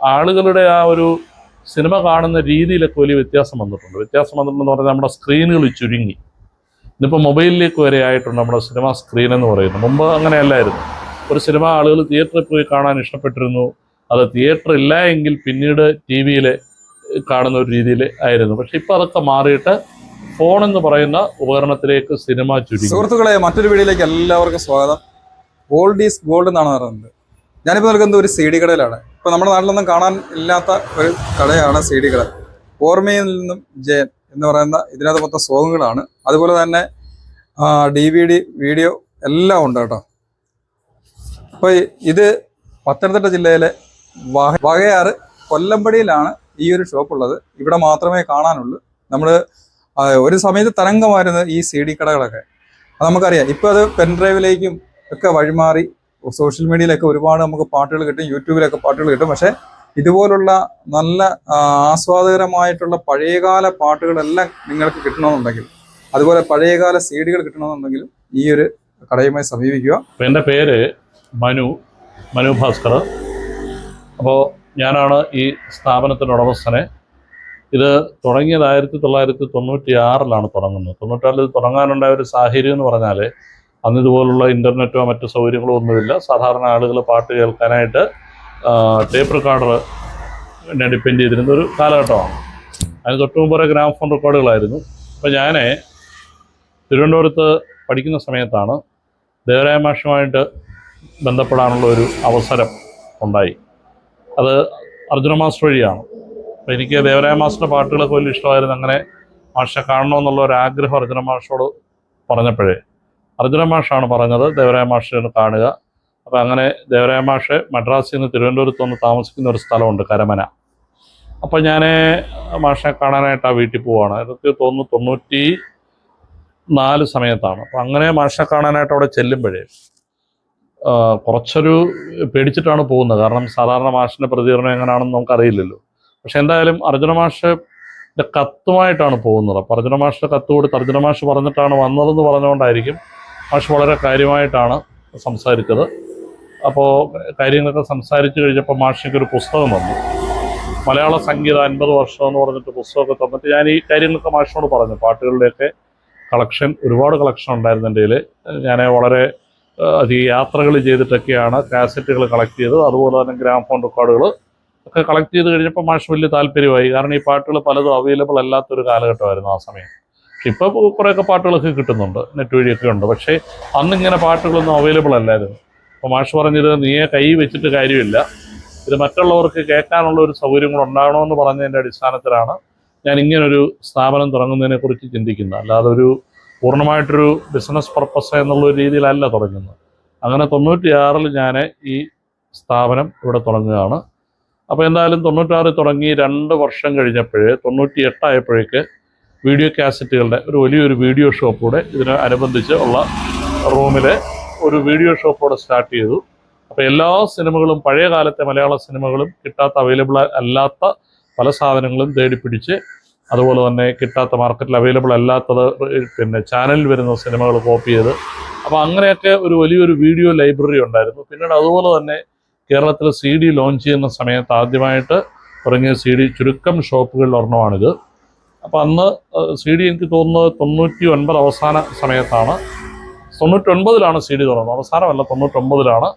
ആളുകളുടെ ആ ഒരു സിനിമ കാണുന്ന രീതിയിലൊക്കെ വലിയ വ്യത്യാസം വന്നിട്ടുണ്ടെന്ന് പറഞ്ഞാൽ നമ്മുടെ സ്ക്രീനുകൾ ചുരുങ്ങി. ഇന്നിപ്പോൾ മൊബൈലിലേക്ക് വരെ ആയിട്ടുണ്ട് നമ്മുടെ സിനിമ സ്ക്രീൻ എന്ന് പറയുന്നത്. മുമ്പ് അങ്ങനെയല്ലായിരുന്നു. ഒരു സിനിമ ആളുകൾ തിയേറ്ററിൽ പോയി കാണാൻ ഇഷ്ടപ്പെട്ടിരുന്നു. അത് തിയേറ്റർ ഇല്ല എങ്കിൽ പിന്നീട് ടി വിയിൽ കാണുന്ന ഒരു രീതിയിൽ ആയിരുന്നു. പക്ഷെ ഇപ്പോൾ അതൊക്കെ മാറിയിട്ട് ഫോൺ എന്ന് പറയുന്ന ഉപകരണത്തിലേക്ക് സിനിമ ചുരുങ്ങി. സുഹൃത്തുക്കളെ, മറ്റൊരു വീഡിയോയിലേക്ക് എല്ലാവർക്കും സ്വാഗതം. ഓൾഡ് ഈസ് ഗോൾഡ് എന്നാണ് പറയുന്നത്. ഞാനിപ്പോൾ നിൽക്കുന്നത് ഒരു CD കടയിലാണ്. ഇപ്പോൾ നമ്മുടെ നാട്ടിലൊന്നും കാണാൻ ഇല്ലാത്ത ഒരു കടയാണ് CD കട. ഓർമ്മയിൽ നിന്നും ജയൻ എന്ന് പറയുന്ന ഇതിനകത്ത് മൊത്തം സോങ്ങുകളാണ്. അതുപോലെ തന്നെ DVD വീഡിയോ എല്ലാം ഉണ്ട് കേട്ടോ. അപ്പോൾ ഇത് പത്തനംതിട്ട ജില്ലയിലെ വകയാറ് കൊല്ലമ്പടിയിലാണ് ഈ ഒരു ഷോപ്പുള്ളത്. ഇവിടെ മാത്രമേ കാണാനുള്ളൂ. നമ്മൾ ഒരു സമയത്ത് തരംഗമായിരുന്നു ഈ CD കടകളൊക്കെ. അത് നമുക്കറിയാം. ഇപ്പോൾ അത് പെൻഡ്രൈവിലേക്കും ഒക്കെ വഴിമാറി സോഷ്യൽ മീഡിയയിലൊക്കെ ഒരുപാട് നമുക്ക് പാട്ടുകൾ കിട്ടും, യൂട്യൂബിലൊക്കെ പാട്ടുകൾ കിട്ടും. പക്ഷേ ഇതുപോലുള്ള നല്ല ആസ്വാദകരമായിട്ടുള്ള പഴയകാല പാട്ടുകളെല്ലാം നിങ്ങൾക്ക് കിട്ടണമെന്നുണ്ടെങ്കിൽ, അതുപോലെ പഴയകാല CD കൾ കിട്ടണമെന്നുണ്ടെങ്കിലും ഈ ഒരു കടയുമായി സമീപിക്കുക. എൻ്റെ പേര് മനു ഭാസ്കർ. അപ്പോൾ ഞാനാണ് ഈ സ്ഥാപനത്തിൻ്റെ ഉടമസ്ഥനെ. ഇത് തുടങ്ങിയത് 1996 തുടങ്ങുന്നത്. 96 തുടങ്ങാനുണ്ടായ ഒരു സാഹചര്യം എന്ന് പറഞ്ഞാൽ അന്ന് ഇതുപോലുള്ള ഇൻ്റർനെറ്റോ മറ്റു സൗകര്യങ്ങളോ ഒന്നുമില്ല. സാധാരണ ആളുകൾ പാട്ട് കേൾക്കാനായിട്ട് ടേപ്പ് റെക്കോർഡറിനെ ഡിപ്പെൻഡ് ചെയ്തിരുന്ന ഒരു കാലഘട്ടമാണ്. അതിന് തൊട്ട് മുമ്പ് ഗ്രാമഫോൺ റെക്കോർഡുകളായിരുന്നു. അപ്പോൾ ഞാൻ തിരുവനന്തപുരത്ത് പഠിക്കുന്ന സമയത്താണ് ദേവരായ മാഷുമായിട്ട് ബന്ധപ്പെടാനുള്ള ഒരു അവസരം ഉണ്ടായി. അത് അർജുന മാസ്റ്റർ വഴിയാണ്. അപ്പോൾ എനിക്ക് ദേവരായ മാസ്റ്ററുടെ പാട്ടുകളൊക്കെ വലിയ ഇഷ്ടമായിരുന്നു. അങ്ങനെ മാഷെ കാണണമെന്നുള്ള ഒരു ആഗ്രഹം അർജുന മാഷോട് പറഞ്ഞപ്പോഴേ അർജുന മാഷാണ് പറഞ്ഞത് ദേവരായ മാഷിനെ കാണുക. അപ്പോൾ അങ്ങനെ ദേവരായ മാഷ് മദ്രാസിൽ നിന്ന് തിരുവനന്തപുരത്ത് വന്ന് താമസിക്കുന്ന ഒരു സ്ഥലമുണ്ട്, കരമന. അപ്പോൾ ഞാൻ മാഷിനെ കാണാനായിട്ട് ആ വീട്ടിൽ പോവുകയാണ്. എനിക്ക് തോന്നുന്നു 94 സമയത്താണ്. അപ്പോൾ അങ്ങനെ മാഷിനെ കാണാനായിട്ട് അവിടെ ചെല്ലുമ്പോഴേ കുറച്ചൊരു പേടിച്ചിട്ടാണ് പോകുന്നത്. കാരണം സാധാരണ മാഷിൻ്റെ പ്രതികരണം എങ്ങനെയാണെന്ന് നമുക്കറിയില്ലല്ലോ. പക്ഷെ എന്തായാലും അർജുന മാഷിൻ്റെ കത്തുമായിട്ടാണ് പോകുന്നത്. അപ്പോൾ അർജുന മാഷിൻ്റെ കത്ത് കൊടുത്ത് അർജുന മാഷ് പറഞ്ഞിട്ടാണ് വന്നതെന്ന് പറഞ്ഞുകൊണ്ടായിരിക്കും മാഷ് വളരെ കാര്യമായിട്ടാണ് സംസാരിച്ചത്. അപ്പോൾ കാര്യങ്ങളൊക്കെ സംസാരിച്ച് കഴിഞ്ഞപ്പോൾ മാഷിക്കൊരു പുസ്തകം വന്നു, മലയാള സംഗീതം 50 വർഷം എന്ന് പറഞ്ഞിട്ട് പുസ്തകമൊക്കെ തന്നിട്ട് ഞാൻ ഈ കാര്യങ്ങളൊക്കെ മാഷിനോട് പറഞ്ഞു. പാട്ടുകളുടെയൊക്കെ കളക്ഷൻ, ഒരുപാട് കളക്ഷൻ ഉണ്ടായിരുന്നു എൻ്റെ കയ്യിൽ. ഞാൻ വളരെ അധികം യാത്രകൾ ചെയ്തിട്ടൊക്കെയാണ് കാസറ്റുകൾ കളക്ട് ചെയ്തത്. അതുപോലെ തന്നെ ഗ്രാമഫോൺ റെക്കോർഡുകൾ ഒക്കെ കളക്ട് ചെയ്ത് കഴിഞ്ഞപ്പോൾ മാഷ് വലിയ താല്പര്യമായി. കാരണം ഈ പാട്ടുകൾ പലതും അവൈലബിൾ അല്ലാത്തൊരു കാലഘട്ടമായിരുന്നു ആ സമയം. പക്ഷെ ഇപ്പോൾ കുറേയൊക്കെ പാട്ടുകളൊക്കെ കിട്ടുന്നുണ്ട്, നെറ്റ് വഴിയൊക്കെ ഉണ്ട്. പക്ഷേ അന്നിങ്ങനെ പാട്ടുകളൊന്നും അവൈലബിൾ അല്ലായിരുന്നു. അപ്പോൾ മാഷ് പറഞ്ഞത് നീയെ കൈ വെച്ചിട്ട് കാര്യമില്ല, ഇത് മറ്റുള്ളവർക്ക് കേൾക്കാനുള്ള ഒരു സൗകര്യം കൂടെ ഉണ്ടാകണമെന്ന് പറഞ്ഞതിൻ്റെ അടിസ്ഥാനത്തിലാണ് ഞാൻ ഇങ്ങനൊരു സ്ഥാപനം തുടങ്ങുന്നതിനെക്കുറിച്ച് ചിന്തിക്കുന്നത്. അല്ലാതെ ഒരു പൂർണ്ണമായിട്ടൊരു ബിസിനസ് പർപ്പസ് എന്നുള്ള രീതിയിലല്ല തുടങ്ങുന്നത്. അങ്ങനെ 96 ഞാൻ ഈ സ്ഥാപനം ഇവിടെ തുടങ്ങുകയാണ്. അപ്പോൾ എന്തായാലും 96 തുടങ്ങി 2 വർഷം കഴിഞ്ഞപ്പോൾ 98 ആയപ്പോഴേക്ക് വീഡിയോ കാസറ്റുകളുടെ ഒരു വലിയൊരു വീഡിയോ ഷോപ്പ് കൂടെ ഇതിന് അനുബന്ധിച്ച് ഉള്ള റൂമിൽ ഒരു വീഡിയോ ഷോപ്പ് കൂടെ സ്റ്റാർട്ട് ചെയ്തു. അപ്പോൾ എല്ലാ സിനിമകളും, പഴയ കാലത്തെ മലയാള സിനിമകളും കിട്ടാത്ത, അവൈലബിൾ അല്ലാത്ത പല സാധനങ്ങളും തേടിപ്പിടിച്ച്, അതുപോലെ തന്നെ കിട്ടാത്ത, മാർക്കറ്റിൽ അവൈലബിൾ അല്ലാത്തത് പിന്നെ ചാനലിൽ വരുന്ന സിനിമകൾ കോപ്പി ചെയ്ത്, അപ്പോൾ അങ്ങനെയൊക്കെ ഒരു വലിയൊരു വീഡിയോ ലൈബ്രറി ഉണ്ടായിരുന്നു. പിന്നീട് അതുപോലെ തന്നെ കേരളത്തിൽ CD ലോഞ്ച് ചെയ്യുന്ന സമയത്ത് ആദ്യമായിട്ട് തുടങ്ങിയ CD ചുരുക്കം ഷോപ്പുകളിൽ ഒരെണ്ണമാണിത്. അപ്പോൾ അന്ന് CD എനിക്ക് തോന്നുന്നത് 99 അവസാന സമയത്താണ്, 99-ലാണ് CD തുറന്നത്. അവസാനമല്ല, 99-ലാണ്,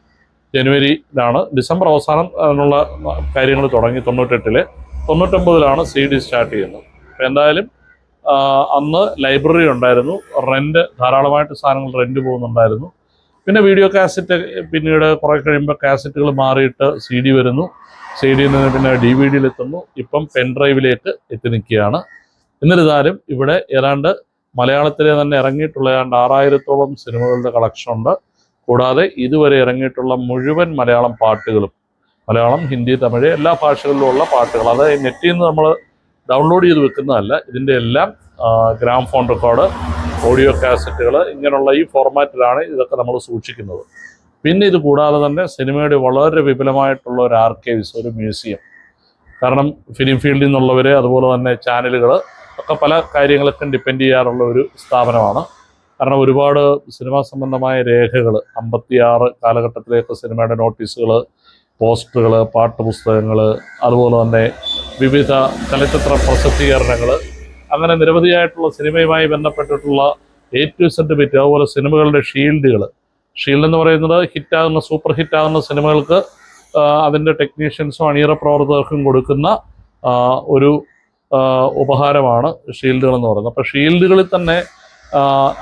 ജനുവരിയിലാണ്, ഡിസംബർ അവസാനം എന്നുള്ള കാര്യങ്ങൾ തുടങ്ങി. 98-ലാണ് CD സ്റ്റാർട്ട് ചെയ്യുന്നത്. അപ്പോൾ എന്തായാലും അന്ന് ലൈബ്രറി ഉണ്ടായിരുന്നു, ധാരാളമായിട്ട് സാധനങ്ങൾ റെൻറ്റ് പോകുന്നുണ്ടായിരുന്നു. പിന്നെ വീഡിയോ കാസറ്റ്, പിന്നീട് കുറേ കഴിയുമ്പോൾ കാസറ്റുകൾ മാറിയിട്ട് CD വരുന്നു, CD-യിൽ നിന്ന് പിന്നെ DVD-യിലെത്തുന്നു, ഇപ്പം പെൻഡ്രൈവിലേക്ക് എത്തി നിൽക്കുകയാണ്. എന്നിരുന്നാലും ഇവിടെ ഏതാണ്ട് മലയാളത്തിലെ തന്നെ ഇറങ്ങിയിട്ടുള്ള ഏതാണ്ട് 6000-ഓളം സിനിമകളുടെ കളക്ഷൻ ഉണ്ട്. കൂടാതെ ഇതുവരെ ഇറങ്ങിയിട്ടുള്ള മുഴുവൻ മലയാളം പാട്ടുകളും, മലയാളം, ഹിന്ദി, തമിഴ് എല്ലാ ഭാഷകളിലുമുള്ള പാട്ടുകൾ, അത് നെറ്റിൽ നിന്ന് നമ്മൾ ഡൗൺലോഡ് ചെയ്ത് വെക്കുന്നതല്ല. ഇതിൻ്റെ എല്ലാം ഗ്രാമഫോൺ റെക്കോർഡ്, ഓഡിയോ കാസറ്റുകൾ, ഇങ്ങനെയുള്ള ഈ ഫോർമാറ്റിലാണ് ഇതൊക്കെ നമ്മൾ സൂക്ഷിക്കുന്നത്. പിന്നെ ഇത് കൂടാതെ തന്നെ സിനിമയുടെ വളരെ വിപുലമായിട്ടുള്ള ഒരു ആർക്കൈവ്സ്, ഒരു മ്യൂസിയം. കാരണം ഫിലിം ഫീൽഡിൽ നിന്നുള്ളവർ, അതുപോലെ തന്നെ ചാനലുകൾ ഒക്കെ പല കാര്യങ്ങൾക്കും ഡിപ്പെൻഡ് ചെയ്യാറുള്ള ഒരു സ്ഥാപനമാണ്. കാരണം ഒരുപാട് സിനിമാ സംബന്ധമായ രേഖകൾ, 56 കാലഘട്ടത്തിലേക്ക് സിനിമയുടെ നോട്ടീസുകൾ, പോസ്റ്ററുകൾ, പാട്ടുപുസ്തകങ്ങൾ, അതുപോലെ തന്നെ വിവിധ ചലച്ചിത്ര പ്രസിദ്ധീകരണങ്ങൾ, അങ്ങനെ നിരവധിയായിട്ടുള്ള സിനിമയുമായി ബന്ധപ്പെട്ടിട്ടുള്ള A to Z ബിറ്റ്, അതുപോലെ സിനിമകളുടെ ഷീൽഡ് എന്ന് പറയുന്നത് സൂപ്പർ ഹിറ്റാകുന്ന സിനിമകൾക്ക് അതിൻ്റെ ടെക്നീഷ്യൻസും അണിയറ പ്രവർത്തകർക്കും കൊടുക്കുന്ന ഒരു ഉപഹാരമാണ് ഷീൽഡുകൾ എന്ന് പറയുന്നത്. അപ്പോൾ ഷീൽഡുകളിൽ തന്നെ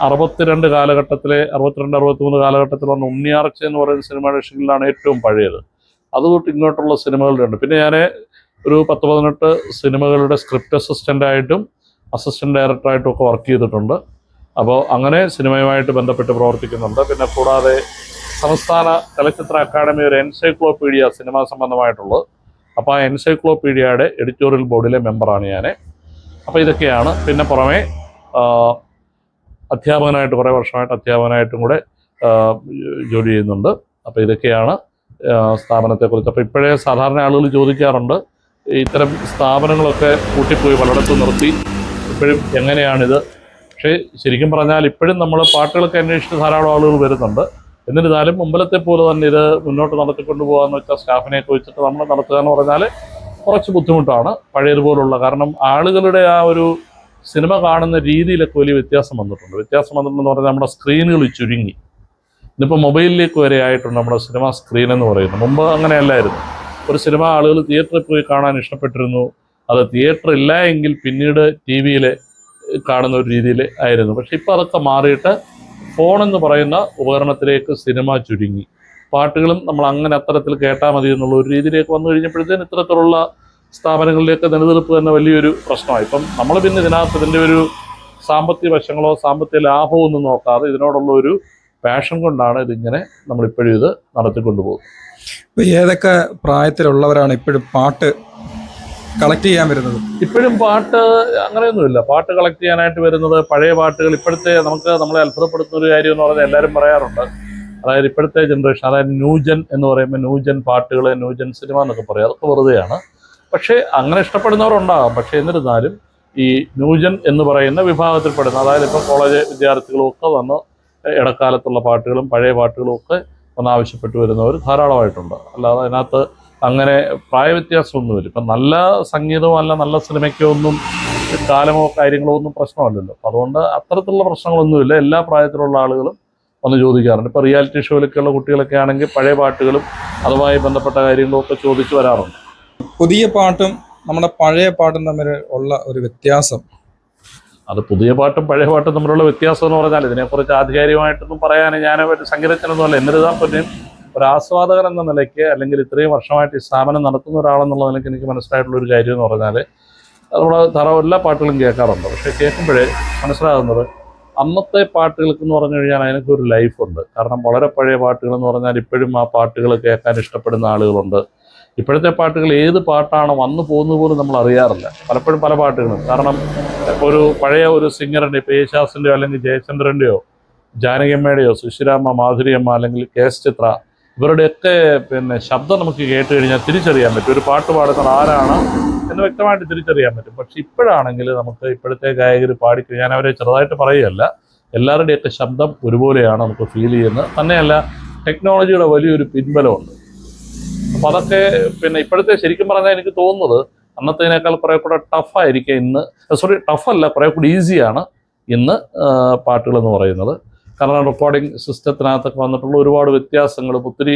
62 കാലഘട്ടത്തിലെ 63 കാലഘട്ടത്തിൽ വന്ന ഉണ്ണിയാർച്ച എന്ന് പറയുന്ന സിനിമയുടെ ഷീൽഡാണ് ഏറ്റവും പഴയത്. അതുതൊട്ട് ഇങ്ങോട്ടുള്ള സിനിമകളുടെ ഉണ്ട്. പിന്നെ ഞാൻ ഒരു 10-18 സിനിമകളുടെ സ്ക്രിപ്റ്റ് അസിസ്റ്റൻ്റായിട്ടും അസിസ്റ്റൻ്റ് ഡയറക്ടറായിട്ടും ഒക്കെ വർക്ക് ചെയ്തിട്ടുണ്ട്. അപ്പോൾ അങ്ങനെ സിനിമയുമായിട്ട് ബന്ധപ്പെട്ട് പ്രവർത്തിക്കുന്നുണ്ട്. പിന്നെ കൂടാതെ സംസ്ഥാന ചലച്ചിത്ര അക്കാദമി ഒരു എൻസൈക്ലോപീഡിയ സിനിമാ സംബന്ധമായിട്ടുള്ളത്. അപ്പോൾ ആ എൻസൈക്ലോപീഡിയയുടെ എഡിറ്റോറിയൽ ബോർഡിലെ മെമ്പറാണ് ഞാൻ. അപ്പോൾ ഇതൊക്കെയാണ്. പിന്നെ പുറമെ അധ്യാപകനായിട്ട് കുറേ വർഷമായിട്ട് അധ്യാപകനായിട്ടും കൂടെ ജോലി ചെയ്യുന്നുണ്ട്. അപ്പോൾ ഇതൊക്കെയാണ് സ്ഥാപനത്തെക്കുറിച്ച്. അപ്പോൾ ഇപ്പോഴേ സാധാരണ ആളുകൾ ചോദിക്കാറുണ്ട്, ഇത്തരം സ്ഥാപനങ്ങളൊക്കെ കൂട്ടിപ്പോയി പലയിടത്തും നിർത്തി ഇപ്പോഴും എങ്ങനെയാണിത്. പക്ഷേ ശരിക്കും പറഞ്ഞാൽ ഇപ്പോഴും നമ്മൾ പാട്ടുകളൊക്കെ അന്വേഷിച്ച് ധാരാളം ആളുകൾ വരുന്നുണ്ട്. എന്നിരുന്നാലും മുമ്പിലത്തെ പോലെ തന്നെ ഇത് മുന്നോട്ട് നടത്തിക്കൊണ്ട് പോകാമെന്ന് വെച്ചാൽ സ്റ്റാഫിനെയൊക്കെ വെച്ചിട്ട് നമ്മൾ നടത്തുക എന്ന് പറഞ്ഞാൽ കുറച്ച് ബുദ്ധിമുട്ടാണ് പഴയതുപോലുള്ള. കാരണം ആളുകളുടെ ആ ഒരു സിനിമ കാണുന്ന രീതിയിലൊക്കെ വലിയ വ്യത്യാസം വന്നിട്ടുണ്ടെന്ന് പറഞ്ഞാൽ നമ്മുടെ സ്ക്രീനുകൾ ചുരുങ്ങി. ഇന്നിപ്പോൾ മൊബൈലിലേക്ക് വരെ ആയിട്ടുണ്ട് നമ്മുടെ സിനിമ സ്ക്രീൻ എന്ന് പറയുന്നത്. മുമ്പ് അങ്ങനെയല്ലായിരുന്നു. ഒരു സിനിമ ആളുകൾ തിയേറ്ററിൽ പോയി കാണാൻ ഇഷ്ടപ്പെട്ടിരുന്നു. അത് തിയേറ്റർ ഇല്ല എങ്കിൽ പിന്നീട് TV-യിൽ കാണുന്ന ഒരു രീതിയിൽ ആയിരുന്നു. പക്ഷെ ഇപ്പോൾ അതൊക്കെ മാറിയിട്ട് ഫോണെന്ന് പറയുന്ന ഉപകരണത്തിലേക്ക് സിനിമ ചുരുങ്ങി. പാട്ടുകളും നമ്മൾ അങ്ങനെ അത്തരത്തിൽ കേട്ടാൽ മതി എന്നുള്ള ഒരു രീതിയിലേക്ക് വന്നു കഴിഞ്ഞപ്പോഴത്തേന് ഇത്തരത്തിലുള്ള സ്ഥാപനങ്ങളിലേക്ക് നിലനിൽപ്പ് തന്നെ വലിയൊരു പ്രശ്നമായി. ഇപ്പം നമ്മൾ പിന്നെ ഇതിൻ്റെ ഒരു സാമ്പത്തിക വശങ്ങളോ സാമ്പത്തിക ലാഭമോ ഒന്നും നോക്കാതെ ഇതിനോടുള്ള ഒരു പാഷൻ കൊണ്ടാണ് ഇതിങ്ങനെ നമ്മളിപ്പോഴും ഇത് നടത്തിക്കൊണ്ടു പോകുന്നത്. ഇപ്പോൾ ഏതൊക്കെ പ്രായത്തിലുള്ളവരാണ് ഇപ്പോഴും പാട്ട് കളക്ട് ചെയ്യാൻ വരുന്നത്? ഇപ്പോഴും പാട്ട് അങ്ങനെയൊന്നുമില്ല. പാട്ട് കളക്ട് ചെയ്യാനായിട്ട് വരുന്നത് പഴയ പാട്ടുകൾ. ഇപ്പോഴത്തെ നമ്മളെ അത്ഭുതപ്പെടുത്തുന്ന ഒരു കാര്യം എന്ന് പറഞ്ഞാൽ എല്ലാവരും പറയാറുണ്ട്, അതായത് ഇപ്പോഴത്തെ ജനറേഷൻ, അതായത് ന്യൂജൻ എന്ന് പറയുമ്പോൾ ന്യൂജൻ പാട്ടുകൾ, ന്യൂജൻ സിനിമ എന്നൊക്കെ പറയും. അതൊക്കെ വെറുതെയാണ്. പക്ഷേ അങ്ങനെ ഇഷ്ടപ്പെടുന്നവരുണ്ടാകാം. പക്ഷേ എന്നിരുന്നാലും ഈ ന്യൂജൻ എന്ന് പറയുന്ന വിഭാഗത്തിൽപ്പെടുന്ന, അതായത് ഇപ്പോൾ കോളേജ് വിദ്യാർത്ഥികളും ഒക്കെ വന്ന് ഇടക്കാലത്തുള്ള പാട്ടുകളും പഴയ പാട്ടുകളും ഒക്കെ വന്ന് ആവശ്യപ്പെട്ടു വരുന്നവർ ധാരാളമായിട്ടുണ്ട്. അല്ലാതെ അതിനകത്ത് അങ്ങനെ പ്രായവ്യത്യാസമൊന്നുമില്ല. ഇപ്പം നല്ല സംഗീതമോ അല്ല നല്ല സിനിമയ്ക്കോ ഒന്നും കാലമോ കാര്യങ്ങളോ ഒന്നും പ്രശ്നമല്ലല്ലോ. അതുകൊണ്ട് അത്തരത്തിലുള്ള പ്രശ്നങ്ങളൊന്നുമില്ല. എല്ലാ പ്രായത്തിലുള്ള ആളുകളും വന്ന് ചോദിക്കാറുണ്ട്. ഇപ്പോൾ റിയാലിറ്റി ഷോയിലൊക്കെയുള്ള കുട്ടികളൊക്കെ ആണെങ്കിൽ പഴയ പാട്ടുകളും അതുമായി ബന്ധപ്പെട്ട കാര്യങ്ങളും ഒക്കെ ചോദിച്ചു വരാറുണ്ട്. പുതിയ പാട്ടും നമ്മുടെ പഴയ പാട്ടും തമ്മിൽ ഉള്ള ഒരു വ്യത്യാസം, അത് പുതിയ പാട്ടും പഴയ പാട്ടും തമ്മിലുള്ള വ്യത്യാസം എന്ന് പറഞ്ഞാൽ ഇതിനെക്കുറിച്ച് ആധികാരികമായിട്ടൊന്നും പറയാൻ ഞാൻ ഒരു സംഗീതജ്ഞനൊന്നുമല്ല. എന്നിരുന്നാൽ പോലും ഒരു ആസ്വാദകൻ എന്ന നിലയ്ക്ക്, അല്ലെങ്കിൽ ഇത്രയും വർഷമായിട്ട് ഈ സ്ഥാപനം നടത്തുന്ന ഒരാളെന്നുള്ള നിലയ്ക്ക് എനിക്ക് മനസ്സിലായിട്ടുള്ളൊരു കാര്യം എന്ന് പറഞ്ഞാൽ, നമ്മൾ എല്ലാ പാട്ടുകളും കേൾക്കാറുണ്ട്. പക്ഷേ കേൾക്കുമ്പോഴേ മനസ്സിലാകുന്നത് അന്നത്തെ പാട്ടുകൾക്ക് എന്ന് പറഞ്ഞു കഴിഞ്ഞാൽ അതിനൊക്കെ ഒരു ലൈഫുണ്ട്. കാരണം വളരെ പഴയ പാട്ടുകൾ എന്ന് പറഞ്ഞാൽ ഇപ്പോഴും ആ പാട്ടുകൾ കേൾക്കാൻ ഇഷ്ടപ്പെടുന്ന ആളുകളുണ്ട്. ഇപ്പോഴത്തെ പാട്ടുകൾ ഏത് പാട്ടാണ് വന്നു പോകുന്നത് പോലും നമ്മൾ അറിയാറില്ല പലപ്പോഴും പല പാട്ടുകളും. കാരണം ഒരു പഴയ ഒരു സിംഗറിൻ്റെ, ഇപ്പോൾ യേശുദാസിൻ്റെയോ അല്ലെങ്കിൽ ജയചന്ദ്രൻ്റെയോ ജാനകിയമ്മയുടെയോ സുശീലാമ്മ, മാധുരിയമ്മ അല്ലെങ്കിൽ KS ചിത്ര, ഇവരുടെയൊക്കെ ശബ്ദം നമുക്ക് കേട്ട് കഴിഞ്ഞാൽ തിരിച്ചറിയാൻ പറ്റും. ഒരു പാട്ട് പാടുന്നത് ആരാണ് എന്ന് വ്യക്തമായിട്ട് തിരിച്ചറിയാൻ പറ്റും. പക്ഷെ ഇപ്പോഴാണെങ്കിൽ നമുക്ക് ഇപ്പോഴത്തെ ഗായകർ പാടിക്കഴിഞ്ഞാൽ, ഞാൻ അവരെ ചെറുതായിട്ട് പറയുകയല്ല, എല്ലാവരുടെയൊക്കെ ശബ്ദം ഒരുപോലെയാണ് നമുക്ക് ഫീൽ ചെയ്യുന്നത്. തന്നെയല്ല ടെക്നോളജിയുടെ വലിയൊരു പിൻബലമുണ്ട്. അപ്പോൾ അതൊക്കെ ഇപ്പോഴത്തെ ശരിക്കും പറഞ്ഞാൽ എനിക്ക് തോന്നുന്നത് അന്നത്തേനേക്കാൾ കുറേ കൂടെ ടഫായിരിക്കും ഇന്ന്. ടഫല്ല, കുറേ കൂടി ഈസിയാണ് ഇന്ന് പാട്ടുകളെന്ന് പറയുന്നത്. കാരണം റെക്കോർഡിംഗ് സിസ്റ്റത്തിനകത്തൊക്കെ വന്നിട്ടുള്ള ഒരുപാട് വ്യത്യാസങ്ങൾ, ഒത്തിരി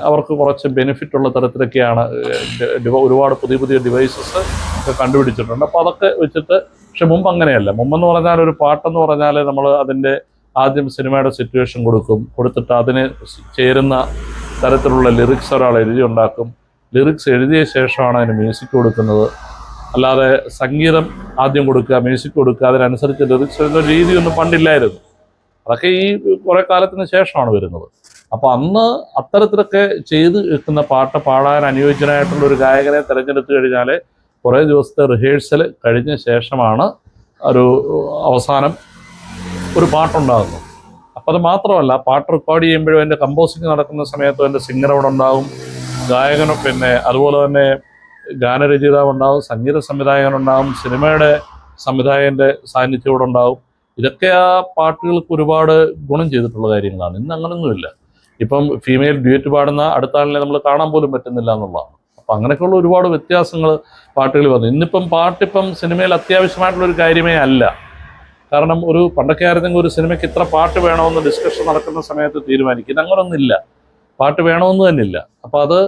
അവർക്ക് കുറച്ച് ബെനിഫിറ്റ് ഉള്ള തരത്തിലൊക്കെയാണ് ഒരുപാട് പുതിയ പുതിയ ഡിവൈസസ് ഒക്കെ കണ്ടുപിടിച്ചിട്ടുണ്ട്. അപ്പോൾ അതൊക്കെ വെച്ചിട്ട്, പക്ഷെ മുമ്പ് അങ്ങനെയല്ല. മുമ്പെന്ന് പറഞ്ഞാൽ ഒരു പാട്ടെന്ന് പറഞ്ഞാൽ നമ്മൾ അതിൻ്റെ ആദ്യം സിനിമയുടെ സിറ്റുവേഷൻ കൊടുത്തിട്ട് അതിന് ചേരുന്ന തരത്തിലുള്ള ലിറിക്സ് ഒരാൾ എഴുതി ഉണ്ടാക്കും. ലിറിക്സ് എഴുതിയ ശേഷമാണ് അതിന് മ്യൂസിക് കൊടുക്കുന്നത്. അല്ലാതെ സംഗീതം ആദ്യം കൊടുക്കുക, മ്യൂസിക് കൊടുക്കുക, അതിനനുസരിച്ച് ലിറിക്സ് എഴുതുന്ന രീതിയൊന്നും പണ്ടില്ലായിരുന്നു. അതൊക്കെ ഈ കുറേ കാലത്തിന് ശേഷമാണ് വരുന്നത്. അപ്പോൾ അന്ന് അത്തരത്തിലൊക്കെ ചെയ്ത് വെക്കുന്ന പാട്ട് പാടാൻ അനുയോജ്യനായിട്ടുള്ള ഒരു ഗായകനെ തിരഞ്ഞെടുത്തു കഴിഞ്ഞാൽ കുറേ ദിവസത്തെ റിഹേഴ്സൽ കഴിഞ്ഞ ശേഷമാണ് ഒരു അവസാനം ഒരു പാട്ടുണ്ടാകുന്നത്. അപ്പോൾ അത് മാത്രമല്ല, പാട്ട് റെക്കോർഡ് ചെയ്യുമ്പോഴും അതിൻ്റെ കമ്പോസിങ് നടക്കുന്ന സമയത്തും അതിൻ്റെ സിംഗർ അവിടെ ഉണ്ടാകും, ഗായകനും അതുപോലെ തന്നെ ഗാനരചയിതാവ് ഉണ്ടാകും, സംഗീത സംവിധായകനുണ്ടാകും, സിനിമയുടെ സംവിധായകൻ്റെ സാന്നിധ്യം ഇവിടെ ഉണ്ടാകും. ഇതൊക്കെ ആ പാട്ടുകൾക്ക് ഒരുപാട് ഗുണം ചെയ്തിട്ടുള്ള കാര്യങ്ങളാണ്. ഇന്ന് അങ്ങനൊന്നുമില്ല. ഇപ്പം ഫീമെയിൽ ഡ്യൂറ്റ് പാടുന്ന അടുത്ത ആളിനെ നമ്മൾ കാണാൻ പോലും പറ്റുന്നില്ല എന്നുള്ളതാണ്. അപ്പം അങ്ങനെയൊക്കെയുള്ള ഒരുപാട് വ്യത്യാസങ്ങൾ പാട്ടുകൾ വന്നു. ഇന്നിപ്പം പാട്ടിപ്പം സിനിമയിൽ അത്യാവശ്യമായിട്ടുള്ളൊരു കാര്യമേ അല്ല. കാരണം ഒരു പണ്ടൊക്കെ ആയിരുന്നെങ്കിൽ ഒരു സിനിമയ്ക്ക് ഇത്ര പാട്ട് വേണമെന്ന് ഡിസ്കഷൻ നടക്കുന്ന സമയത്ത് തീരുമാനിക്കും. ഇതങ്ങനൊന്നുമില്ല, പാട്ട് വേണമെന്ന് തന്നെ ഇല്ല. അപ്പോൾ അത്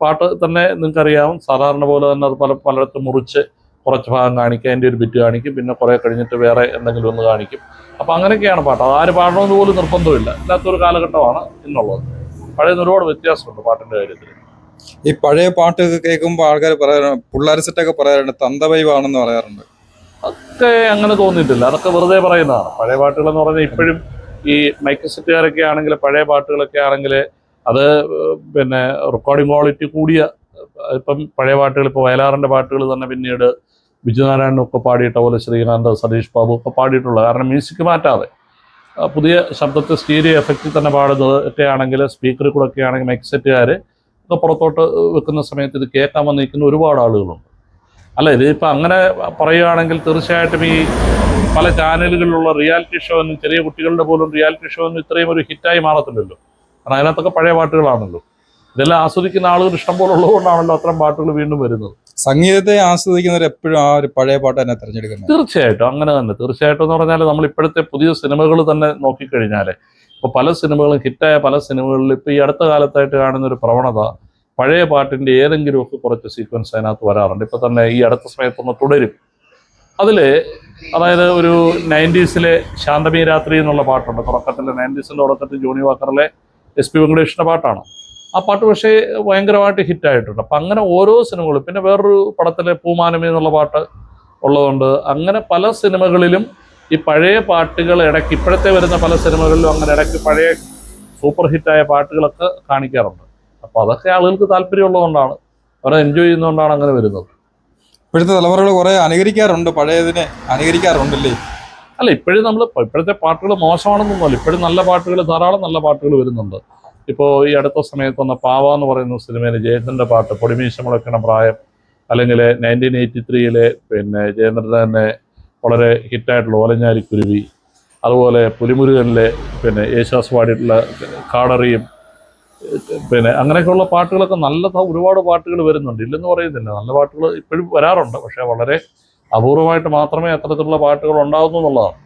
പാട്ട് തന്നെ നിങ്ങൾക്കറിയാവും, സാധാരണ പോലെ തന്നെ അത് പലയിടത്തും മുറിച്ച് കുറച്ച് ഭാഗം കാണിക്കുക, അതിൻ്റെ ഒരു ബിറ്റ് കാണിക്കും, പിന്നെ കുറേ കഴിഞ്ഞിട്ട് വേറെ എന്തെങ്കിലും ഒന്ന് കാണിക്കും. അപ്പോൾ അങ്ങനെയൊക്കെയാണ് പാട്ട്. അതാര് പാടണമെന്ന് പോലും നിർബന്ധമില്ല, ഇല്ലാത്തൊരു കാലഘട്ടമാണ് ഇന്നുള്ളത്. പഴയതിന് ഒരുപാട് വ്യത്യാസമുണ്ട് പാട്ടിൻ്റെ കാര്യത്തിൽ. ഈ പഴയ പാട്ട് കേൾക്കുമ്പോൾ ആൾക്കാർ പറയാറുണ്ട്, പിള്ളേർ സെറ്റൊക്കെ പറയാറുണ്ട് തന്തവൈവാണെന്ന് പറയാറുണ്ട്. ഒക്കെ അങ്ങനെ തോന്നിയിട്ടില്ല, അതൊക്കെ വെറുതെ പറയുന്നതാണ്. പഴയ പാട്ടുകളെന്ന് പറഞ്ഞാൽ ഇപ്പോഴും ഈ മൈക്ക് സെറ്റുകാരൊക്കെ ആണെങ്കിൽ, പഴയ പാട്ടുകളൊക്കെ ആണെങ്കിൽ അത് പിന്നെ റെക്കോർഡിംഗ് ക്വാളിറ്റി കൂടിയ, ഇപ്പം പഴയ പാട്ടുകൾ, ഇപ്പോൾ വയലാറിൻ്റെ പാട്ടുകൾ തന്നെ പിന്നീട് ബിജുനാരായണനൊക്കെ പാടിയിട്ട പോലെ ശ്രീകാന്ത്, സതീഷ് ബാബു ഒക്കെ പാടിയിട്ടുള്ളത്. കാരണം മ്യൂസിക് മാറ്റാതെ പുതിയ ശബ്ദത്തെ സ്റ്റീരിയോ എഫക്റ്റിൽ തന്നെ പാടുന്നത് ഒക്കെ ആണെങ്കിൽ, സ്പീക്കറിൽ കൂടെ ഒക്കെ ആണെങ്കിൽ മൈക്ക് സെറ്റുകാർ ഒക്കെ പുറത്തോട്ട് വെക്കുന്ന സമയത്ത് ഇത് കേൾക്കാൻ വന്ന് നിൽക്കുന്ന ഒരുപാട് ആളുകളുണ്ട്. അല്ല, ഇതിപ്പോൾ അങ്ങനെ പറയുകയാണെങ്കിൽ തീർച്ചയായിട്ടും ഈ പല ചാനലുകളിലുള്ള റിയാലിറ്റി ഷോ ഒന്നും, ചെറിയ കുട്ടികളുടെ പോലും റിയാലിറ്റി ഷോ ഒന്നും ഇത്രയും ഒരു ഹിറ്റായി മാറത്തില്ലല്ലോ. കാരണം അതിനകത്തൊക്കെ പഴയ പാട്ടുകളാണല്ലോ. ഇതെല്ലാം ആസ്വദിക്കുന്ന ആളുകൾ ഇഷ്ടം പോലെ ഉള്ളതുകൊണ്ടാണല്ലോ അത്തരം പാട്ടുകൾ വീണ്ടും വരുന്നത്. സംഗീതത്തെ ആസ്വദിക്കുന്നവർ എപ്പോഴും ആ ഒരു പഴയ പാട്ട് തന്നെ തിരഞ്ഞെടുക്കുന്നത്. തീർച്ചയായിട്ടും അങ്ങനെ തന്നെ. തീർച്ചയായിട്ടും എന്ന് പറഞ്ഞാൽ നമ്മൾ ഇപ്പോഴത്തെ പുതിയ സിനിമകൾ തന്നെ നോക്കിക്കഴിഞ്ഞാൽ, ഇപ്പോൾ പല സിനിമകളും ഹിറ്റായ പല സിനിമകളിൽ ഇപ്പോൾ ഈ അടുത്ത കാലത്തായിട്ട് കാണുന്ന ഒരു പ്രവണത, പഴയ പാട്ടിൻ്റെ ഏതെങ്കിലുമൊക്കെ കുറച്ച് സീക്വൻസ് അതിനകത്ത് വരാറുണ്ട്. ഇപ്പോൾ തന്നെ ഈ അടുത്ത സമയത്തൊന്ന് തുടരും, അതിൽ അതായത് ഒരു 90s ശാന്തമീ രാത്രി എന്നുള്ള പാട്ടുണ്ട്. തുടക്കത്തിലെ 90s തുടക്കത്തിൽ ജോണി വാക്കറിലെ SP വെങ്കടേഷിൻ്റെ പാട്ടാണ്. ആ പാട്ട് പക്ഷേ ഭയങ്കരമായിട്ട് ഹിറ്റായിട്ടുണ്ട്. അപ്പം അങ്ങനെ ഓരോ സിനിമകളും, പിന്നെ വേറൊരു പടത്തിലെ പൂമാനമി എന്നുള്ള പാട്ട് ഉള്ളതുകൊണ്ട്, അങ്ങനെ പല സിനിമകളിലും ഈ പഴയ പാട്ടുകൾ ഇടയ്ക്ക്, ഇപ്പോഴത്തെ വരുന്ന പല സിനിമകളിലും അങ്ങനെ ഇടയ്ക്ക് പഴയ സൂപ്പർ ഹിറ്റായ പാട്ടുകളൊക്കെ കാണിക്കാറുണ്ട്. അപ്പോൾ അതൊക്കെ ആളുകൾക്ക് താല്പര്യമുള്ളതുകൊണ്ടാണ്, അവരെ എൻജോയ് ചെയ്യുന്നതുകൊണ്ടാണ് അങ്ങനെ വരുന്നത്. ഇപ്പോഴത്തെ തലമുറകൾ കുറെ അനുകരിക്കാറുണ്ട്, പഴയതിനെ അനുകരിക്കാറുണ്ടല്ലേ? അല്ല, ഇപ്പോഴും നമ്മൾ ഇപ്പോഴത്തെ പാട്ടുകൾ മോശമാണെന്നൊന്നുമല്ല, ഇപ്പോഴും നല്ല പാട്ടുകൾ, ധാരാളം നല്ല പാട്ടുകൾ വരുന്നുണ്ട്. ഇപ്പോൾ ഈ അടുത്ത സമയത്ത് വന്ന പാവ എന്ന് പറയുന്ന സിനിമയിൽ ജയചന്ദ്രൻ്റെ പാട്ട്, പൊടിമീശ മുളയ്ക്കണ പ്രായം, അല്ലെങ്കിൽ 1983 പിന്നെ ജയചന്ദ്രൻ്റെ തന്നെ വളരെ ഹിറ്റായിട്ടുള്ള ഓലഞ്ഞാലിക്കുരുവി, അതുപോലെ പുലിമുരുകനിലെ പിന്നെ യേശുദാസ് പാടിയിട്ടുള്ള കാടറിയും, പിന്നെ അങ്ങനെയൊക്കെയുള്ള പാട്ടുകളൊക്കെ നല്ല ഒരുപാട് പാട്ടുകൾ വരുന്നുണ്ട്, ഇല്ലെന്ന് പറയുന്നില്ല. നല്ല പാട്ടുകൾ ഇപ്പോഴും വരാറുണ്ട്, പക്ഷേ വളരെ അപൂർവമായിട്ട് മാത്രമേ അത്തരത്തിലുള്ള പാട്ടുകൾ ഉണ്ടാകുന്നു എന്നുള്ളതാണ്.